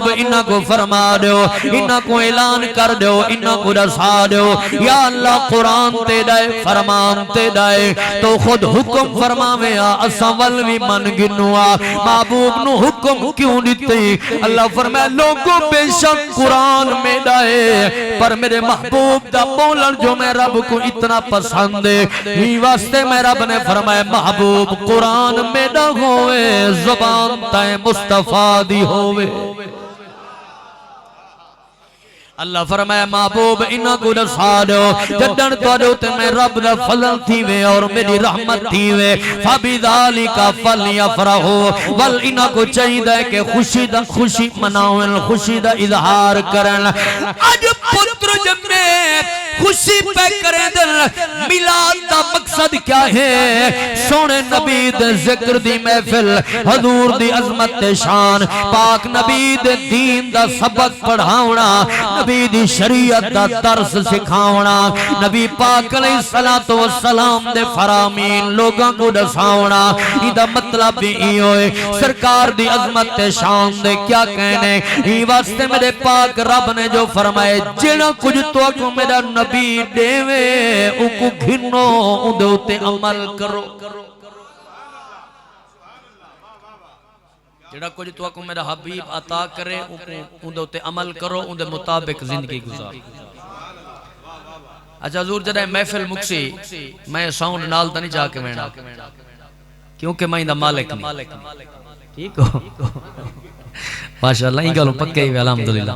محبوب انہاں کو فرما دیو انہاں کو اعلان کر دیو انہاں کو رسا دیو یا اللہ قرآن تے دائے فرمان تے دائے تو خود حکم فرماوے اساں ولوی من گنوا محبوب نو حکم کیوں دیتے اللہ فرمائے لوگوں بے شک قرآن میں دائے پر میرے محبوب دا بولن جو میں رب کو اتنا پسند ہے ہی واسطے میں رب نے فرمائے محبوب قرآن میں نہ ہوئے زبان تائیں مصطفیٰ دی ہوئے اللہ فرمائے محبوب انہاں کو رسا دو جدن تو دوتے میں رب دا فضل تھی وے اور میری رحمت تھی وے فَبِذَالِكَ فَلْيَفْرَحُوا ول انہاں کو چاہید ہے کہ خوشی مناویں خوشی دا اظہار کرن اج پتر جمعے خوشی پہ کریں دل میلاد دا مقصد کیا ہے سونے نبی دے ذکر دی محفل حضور دی عظمت شان پاک نبی دے دین دا سبق پڑھاونا نبی دی شریعت دا درس سکھاونا نبی پاک علیہ السلام دے فرامین لوگاں کو دساونا ایدہ مطلب بھی ای ہوئے سرکار دی عظمت شان دے کیا کہنے ای واسطے میرے پاک رب نے جو فرمائے جنہ کچھ تو کو میرا نبی دیوے ان کو گھنو ان دے ہوتے عمل کرو جڑا کچھ تو کو میرا حبیب عطا کرے ان دے ہوتے عمل کرو ان دے مطابق زندگی گزار اچھا حضور جڑا محفل مکسی میں ساؤنڈ نال تا نہیں جا کے مینا کیونکہ میں دا مالک نہیں ٹھیک ہو ماشاءاللہ ہی گلوں پکے ہی الحمدللہ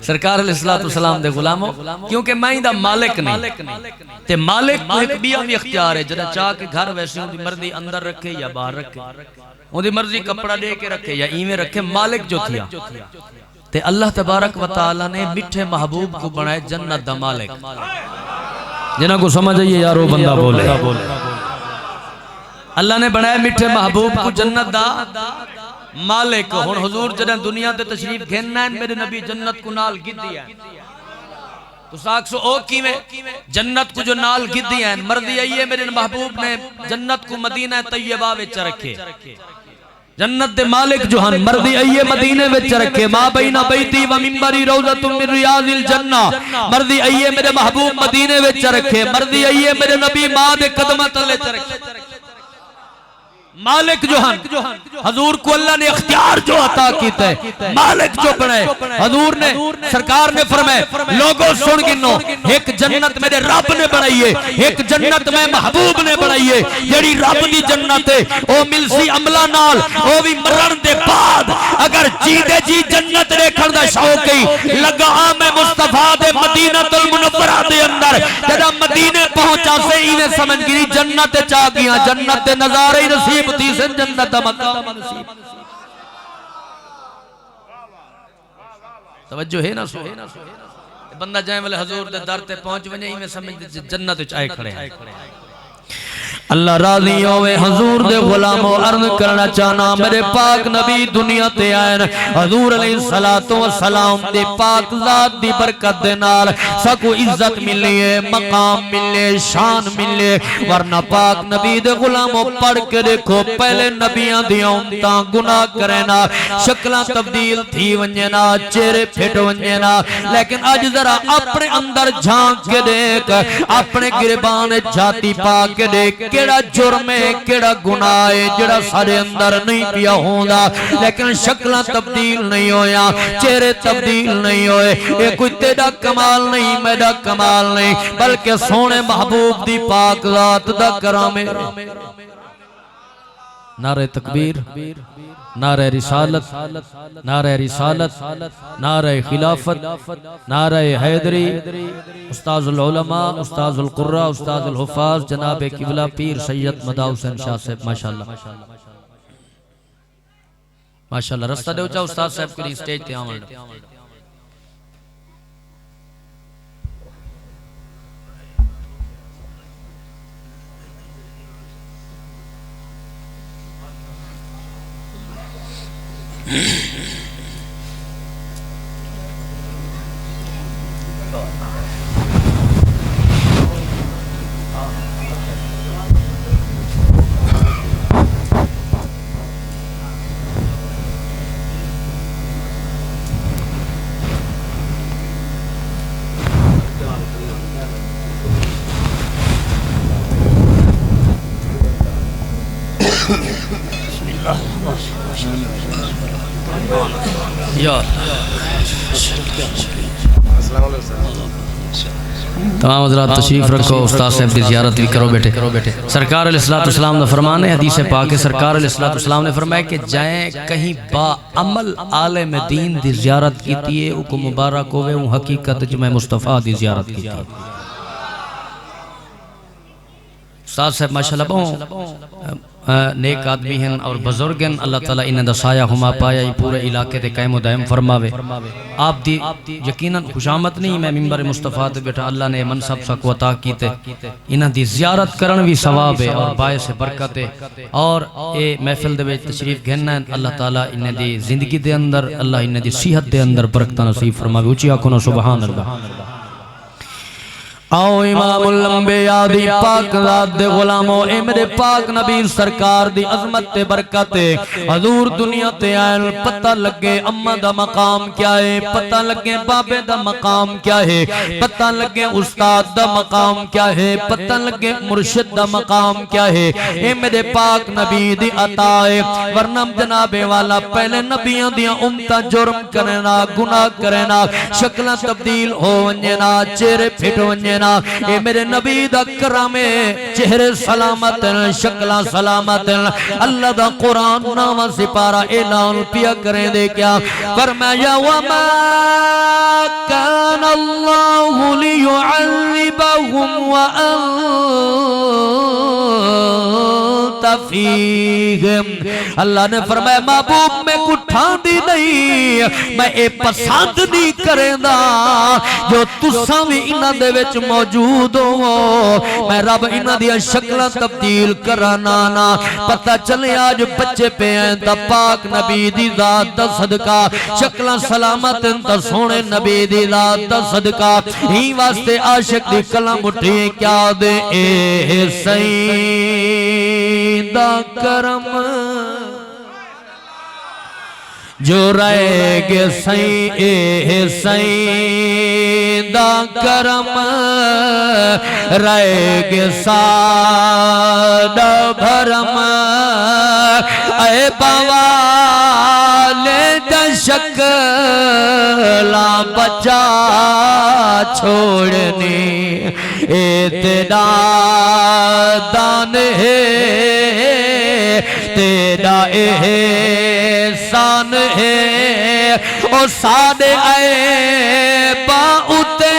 سرکار علیہ السلام دے غلاموں کیونکہ میں دا مالک نہیں تے مالک کو ایک بھی اختیار ہے جنہ چاہ کے گھر ویسے ان دی مرضی اندر رکھے یا باہر رکھے ان دی مرضی کپڑا دے کے رکھے یا ایمیں رکھے مالک جو تھیا تے اللہ تبارک و تعالی نے مٹھے محبوب کو بنائے جنت دا مالک جنہ کو سمجھ آئیے یارو بندہ بولے اللہ نے بنائے مٹھے محبوب کو جنت دا مالک ہون حضور جنہ دنیا تے تشریف گھننا ہے میرے نبی جنت کو نال گد دیا ہے تو ساکسو او کی میں جنت کو جو نال گد دیا ہے مردی آئیے میرے محبوب نے جنت کو مدینہ طیبہ وچ رکھے جنت دے مالک جو ہن مردی آئیے مدینہ وچ رکھے ما بین بیتی و منبری روضۃ من ریاض الجنہ مردی آئیے میرے محبوب مدینہ وچ رکھے مردی آئیے میرے نبی ماں دے قدمت اللہ رکھے مالک جو ہن حضور کو اللہ نے اختیار جو عطا کیتا ہے مالک جو بنائے حضور نے سرکار نے فرمائے لوگوں سن گنو ایک جنت میرے رب نے بنائیے ایک جنت میں محبوب نے بنائیے جیڑی رب دی جنت ہے او مل سی عملہ نال او بھی مرن دے بعد اگر جی دے جی جنت ریکھن دا شوق ہی لگا میں مصطفیٰ دے مدینہ المنورہ دے اندر جدہ مدینہ پہنچا سے انہیں سمجھ گری جنت چاہ گیا جنت نظارے نصیب تیسن جنت مقام نصیب توجہ ہے نا سو بندہ جائیں والے حضور دے در تے پہنچ ونجے ہی میں سمجھ جنت چاہے کھڑے ہیں اللہ راضی ہوئے حضور دے غلاموں عرض کرنا چاہنا میرے پاک نبی دنیا تے آئین حضور علیہ السلام دے پاک ذات دی برکت دے نال سکو عزت ملے مقام ملے شان ملے ورنہ پاک نبی دے غلاموں پڑھ کے دیکھو پہلے نبیاں دی امتاں گناہ کرنا شکلہ تبدیل تھی ونجنا چہرے پھٹ ونجنا لیکن آج ذرا اپنے اندر جھانک کے دیکھ اپنے گربان جاتی پاک کے دیکھ کیڑا جرم ہے کیڑا گناہ ہے جڑا سارے اندر نہیں پیا ہوندہ لیکن شکلہ تبدیل نہیں ہویا چہرے تبدیل نہیں ہوئے یہ کوئی تیرا کمال نہیں میرا کمال نہیں بلکہ سونے محبوب دی پاک ذات دا کرام نعرہ تکبیر نعرہ رسالت نعرہ خلافت نعرہ حیدری استاذ العلماء استاذ القرآن استاذ الحفاظ جناب قبلہ پیر سید مداؤ حسین شاہ صاحب ماشاءاللہ ماشاءاللہ رستہ دے اچھا استاذ صاحب کے لیے سٹیج تے آمن یا تمام حضرات تشریف رکھو، استاد صاحب کی زیارت بھی کرو بیٹے۔ سرکار علیہ السلام نے فرمانے حدیث پاک ہے، سرکار علیہ السلام نے فرمایا کہ جائیں کہیں با عمل عالم دین دی زیارت کیتی ہے، او کو مبارک ہوئے، وہ حقیقت جو میں مصطفیٰ دی زیارت کیتی ہے۔ استاد صاحب ماشاءاللہ بہت نیک آدمی ہیں اور بزرگ ہیں، اللہ تعالیٰ انہیں دا سایہ ہما پایا، یہ پورے علاقے دے قائم و دائم فرماوے۔ آپ دی یقیناً خوشامت نہیں، میں منبر مصطفیٰ تے بیٹھا اللہ نے منصب سکو عطا کیتے، انہیں دی زیارت کرن بھی ثواب ہے اور باعث برکت ہے، اور اے محفل دے وچ تشریف گھننا ہے، اللہ تعالیٰ انہیں دی زندگی دے اندر، اللہ انہیں دی صحت دے اندر برکتہ نصیب فرماوے۔ اونچی آنکھوں سبحان اللہ۔ آؤ امام الانبیاء دی پاک ذات دے غلاموں، اے میرے پاک نبی سرکار دی عظمت تے برکت ہے، حضور دنیا تے آئے، پتہ لگے اماں دا مقام کیا ہے، پتہ لگے بابے دا مقام کیا ہے، پتہ لگے استاد دا مقام کیا ہے، پتہ لگے مرشد دا مقام کیا ہے، اے میرے پاک نبی دی عطا ہے، ورنہ جناب والا پہلے نبیوں دیاں امتہ جرم کرنا، گناہ کرنا، شکلہ تبدیل ہو ونجنا، چہرے پھٹ ونجنا، اے میرے نبی دا کرم چہرے سلامت شکلہ سلامت، اللہ دا قرآن نامہ سپارہ اعلان پیا کریں دے کیا فرمایا وَمَا كَانَ اللَّهُ لِيُعَذِّبَهُمْ وَأَنْتَ فِيهِمْ، اللہ نے فرمایا محبوب میں کٹھان دی نہیں، میں اے پسند نہیں کریں دا جو تساں بھی انہاں دے وچ موجود ہو، میں رب انہاں دیا شکلہ تبدیل کرانا نا، پتہ چلے آج بچے پہ ہیں تا پاک نبی دی ذات دا صدقہ، شکلہ سلامت تا سونے نبی دی ذات دا صدقہ، ہی واسطے عاشق دی کلم اٹھے کیا دے اے سیدہ کرم جو رہے گے سیدہ کرم رہے گے سادہ بھرم، اے بوالے دا شکلہ بچا چھوڑنی، تیرا دان ہے تیرا احسان ہے، او سادے آئے باؤتے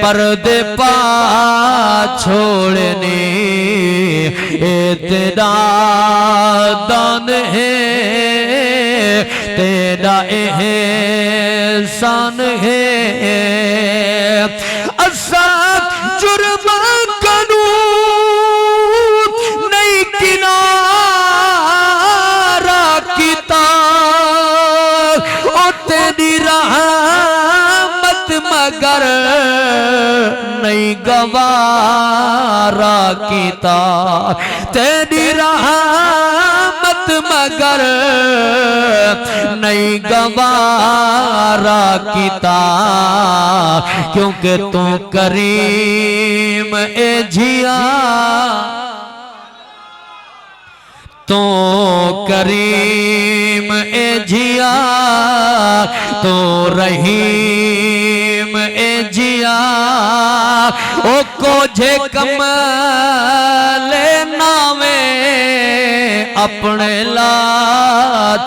پردے پا چھوڑنی، تیرا دان ہے تیرا احسان ہے، اصاب جرم کنو نہیں کنارہ کیتا، او تیری رحمت مگر نہیں گوارا کیتا، تیری رحمت مگر نہیں گوارا کیتا، کیونکہ تو کریم اے جھیا، تو کریم اے جھیا، تو رحیم اے جھیا، او کو جھے کمال نامے اپنے لا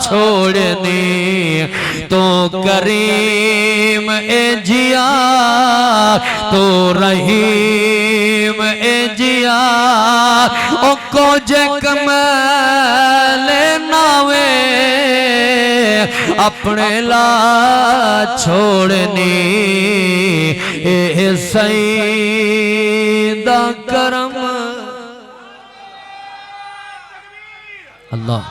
چھوڑنی، تو کریم اے جھیا، تو رحیم اے جھیا، او کو جھے کمال نامے اپنے لا چھوڑنی، اے سیدہ کرم اللہ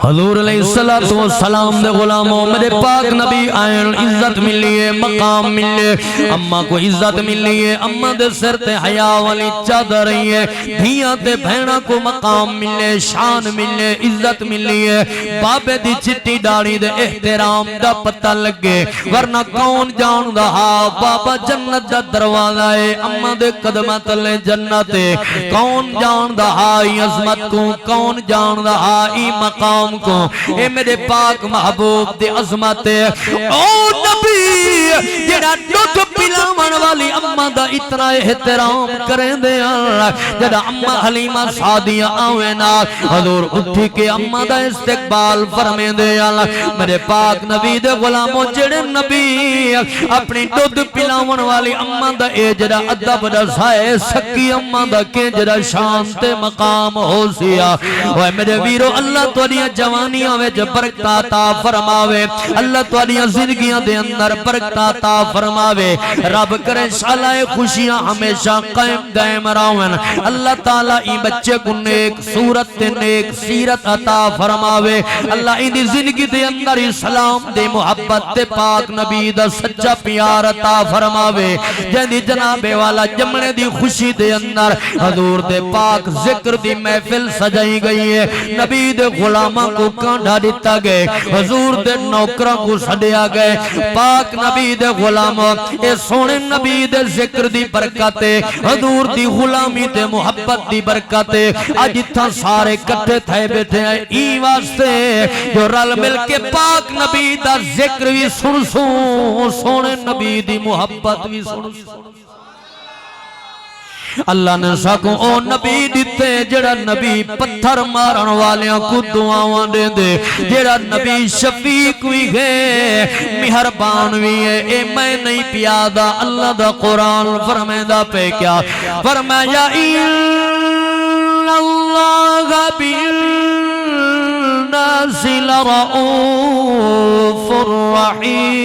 حضور علیہ السلام دے غلاموں میرے پاک نبی آئین عزت ملی ہے مقام ملی ہے اممہ کو عزت ملی ہے اممہ دے سر تے حیا والی چادر رہی ہے دھیاں تے بہنہ کو مقام ملے شان ملے عزت ملی ہے بابے دی چٹی ڈاڑی دے احترام دا پتہ لگے ورنہ کون جان دہا بابا جنت دا دروازہ ہے اممہ دے قدمہ تلے جنت ہے کون جان دہا ای عظمت کو کون جان دہا ای مقام کو اے میرے پاک محبوب دے عظمت ہے او نبی جڑا دودھ پلاون والی اممہ دا اتنا احترام کریں دے جڑا اممہ حلیمہ سعدیہ آوینا حضور اٹھی کے اممہ دا استقبال فرمیں دے میرے پاک نبی دے غلاموں جڑے نبی اپنی دودھ پلاون والی اممہ دا اے جڑا ادب رسائے سکی اممہ دا کے جڑا شان تے مقام ہو سیا وہ میرے ویرو اللہ توڑیاں جوانیاں وے جو برکت عطا فرماوے اللہ توڑیاں زندگیاں دے اندر برکت عطا فرماوے رب کرے شالائے خوشیاں ہمیشہ قائم دائم راون اللہ تعالیٰ ای بچے کو نیک صورت تے نیک سیرت عطا فرماوے اللہ ای دی زندگی دے اندر اسلام دے محبت تے پاک نبی دا سچا پیار عطا فرماوے جہاں جناب والا جمنے دی خوشی دے اندر حضور دے پاک ذکر دی محفل سجائی گئی ہے نبی دے غلامہ کو کانڈا دیتا گئے حضور دے نوکرہ کو سڑیا گئے پاک نبی دے غلامہ اے سونے نبی دے ذکر دی برکاتے حضور دی غلامی دے محبت دی برکاتے آج اتھا سارے کٹھے تھے بیٹھے ہیں ای واسطے جو رل مل کے پاک نبی دا ذکر بھی سن سونے نبی دی محبت بھی سن اللہ نے ساکو او نبی دیتے جڑا نبی پتھر مارن والیاں کو دعاواں دے دے جڑا نبی شفیق بھی ہے مہربان بھی ہے اے میں نہیں پیادا اللہ دا قرآن فرمیدہ پہ کیا فرمایا ان اللہ بالناس لرؤوف الرحیم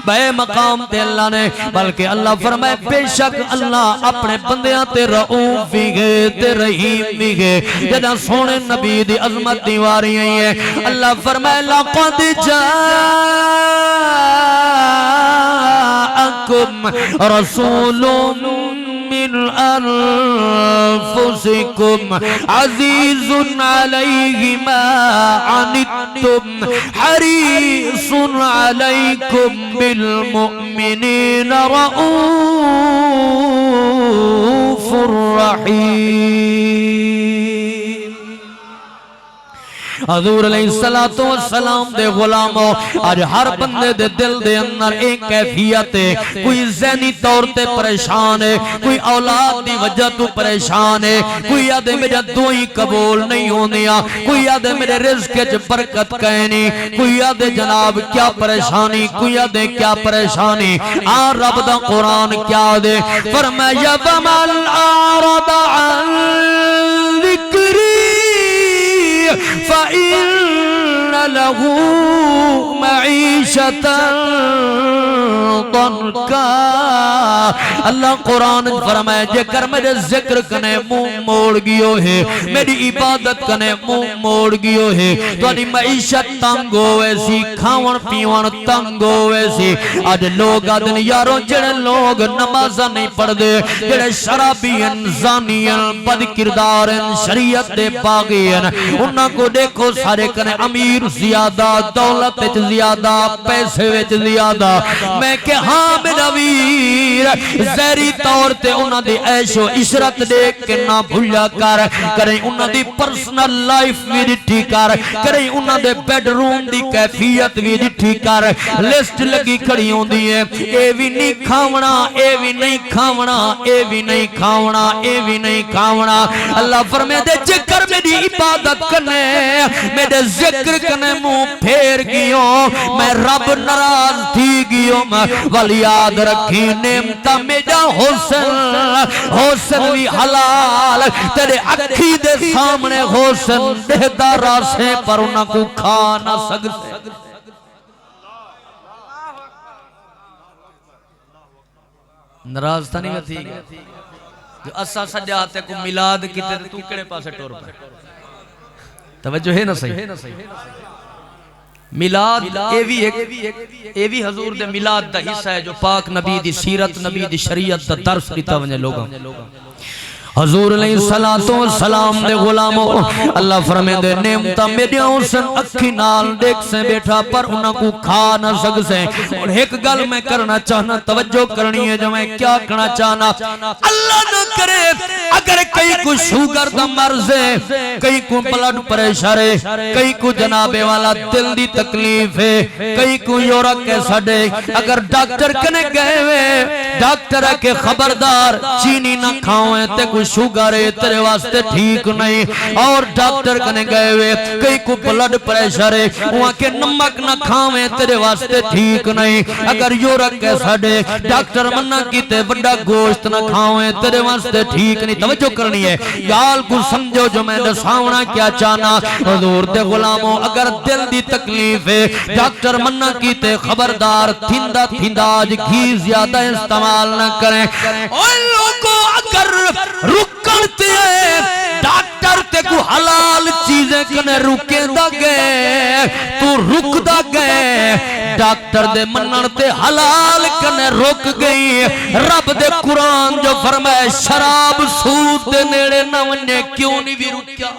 بے مقام تے اللہ نے بلکہ اللہ فرمائے بے شک اللہ اپنے بندیاں تے رؤوف بھی گئے تے رحیم بھی گئے جدہ سونے نبی دی عظمت دیواری ہیں اللہ فرمائے لَقَدْ جَاءَكُمْ رَسُولٌ من أنفسكم عزيز عليه ما عنتم حريص عليكم بالمؤمنين رؤوف رحيم حضور علیہ السلام دے غلاموں آج ہر بندے دے دل دے اندر ایک کیفیت ہے کوئی ذہنی طور تے پریشان ہے کوئی اولاد دی وجہ تو پریشان ہے کوئی یادے میرے دعائیں قبول نہیں ہونیا کوئی یادے میرے رزق جو برکت کہنی کوئی یادے جناب کیا پریشانی کوئی یادے کیا پریشانی آن رب دا قرآن کیا دے فرمایا وَمَنْ أَعْرَضَ عَنْ ذِكْرِي فَإِنَّ لَهُ مَعِيشَةً ضَنْكًا اللہ قرآن فرمائے جے کر میرے ذکر کنے منہ موڑ گیو ہے میری عبادت کنے منہ موڑ گیو ہے تو انہی معیشت تنگ ہوئے سی کھاون پیون تنگ ہوئے سی آج لوگ آدن یاروں جڑے لوگ نمازہ نہیں پڑھ دے جڑے شرابین زانین بد کردارن شریعت دے باغین انہاں کو دیکھو سارے کنے امیر زیادہ دولت زیادہ پیسے وچ زیادہ میں کہ ہاں میرا ویر زہری طور تے انہاں دی عیش و عشرت دیکھ کے نہ بھولا کر کریں انہاں دی پرسنل لائف بھی ڈٹھی کر کریں انہاں دے بیڈ روم دی کیفیت بھی ڈٹھی کر لسٹ لگی کھڑی ہوں دی ہے اے بھی نہیں کھاونا اے بھی نہیں کھاونا اے بھی نہیں کھاونا اے بھی نہیں کھاونا اللہ فرمائے دے جکر میری عبادت کنے میرے ذکر کنے منہ پھیر گیوں میں رب ناراض تھی گیوں ولی یاد رکھی نعمتہ میرا حسن بھی حلال تیرے اکھی دے سامنے حسن دہدہ راسے پر انہاں کو کھا نہ سکتے ناراض تھا نہیں تھی اسا سجا تے کو میلاد کیتے تے تو کڑے پاسے ٹور پے توجہ ہے نا صحیح میلاد اے بھی حضور دے میلاد دا حصہ ہے جو پاک نبی دی سیرت نبی دی شریعت دا درس دیتا ونجے لوگاں حضور علیہ السلام دے غلاموں اللہ فرمے دے نعمتہ میڈیا اسن اکھی نال دیکھ سے بیٹھا پر انہاں کو کھا نہ سک سے اور ایک گل میں کرنا چاہنا توجہ کرنی ہے جو میں کیا کرنا چاہنا اللہ نہ کرے اگر کئی کو شوگر دا مرض ہے کئی کو بلڈ پریشر ہے کئی کو جنابے والا دل دی تکلیف ہے کئی کو یورک کے سڑے اگر ڈاکٹر کنے گئے ہوئے ڈاکٹر ہے کہ خبردار چینی نہ کھاؤں تے کو شوگر ہے تیرے واسطے ٹھیک نہیں اور ڈاکٹر کنے گئے ہوئے کئی کو بلڈ پریشر ہے وہاں کے نمک نہ کھاویں تیرے واسطے ٹھیک نہیں اگر یورک کے سڑے ڈاکٹر منع کیتے بڑا گوشت نہ کھاویں تیرے واسطے ٹھیک نہیں توجہ کرنی ہے یال کو سمجھو جو میں دساونا کیا چاہنا حضور دے غلاموں اگر دل دی تکلیف ہے ڈاکٹر منع کیتے خبردار تھندہ تھنداج گھی زیادہ استعمال نہ کریں ان لوگوں اگر رکڑتے ہیں ڈاکٹر تے کو حلال چیزیں کنے رکے دا گئے تو رک دا گئے ڈاکٹر دے منن تے حلال کنے رک گئی رب دے قرآن جو فرمائے شراب سود دے نیڑے نہ ونجے کیوں نہیں بھی رکیا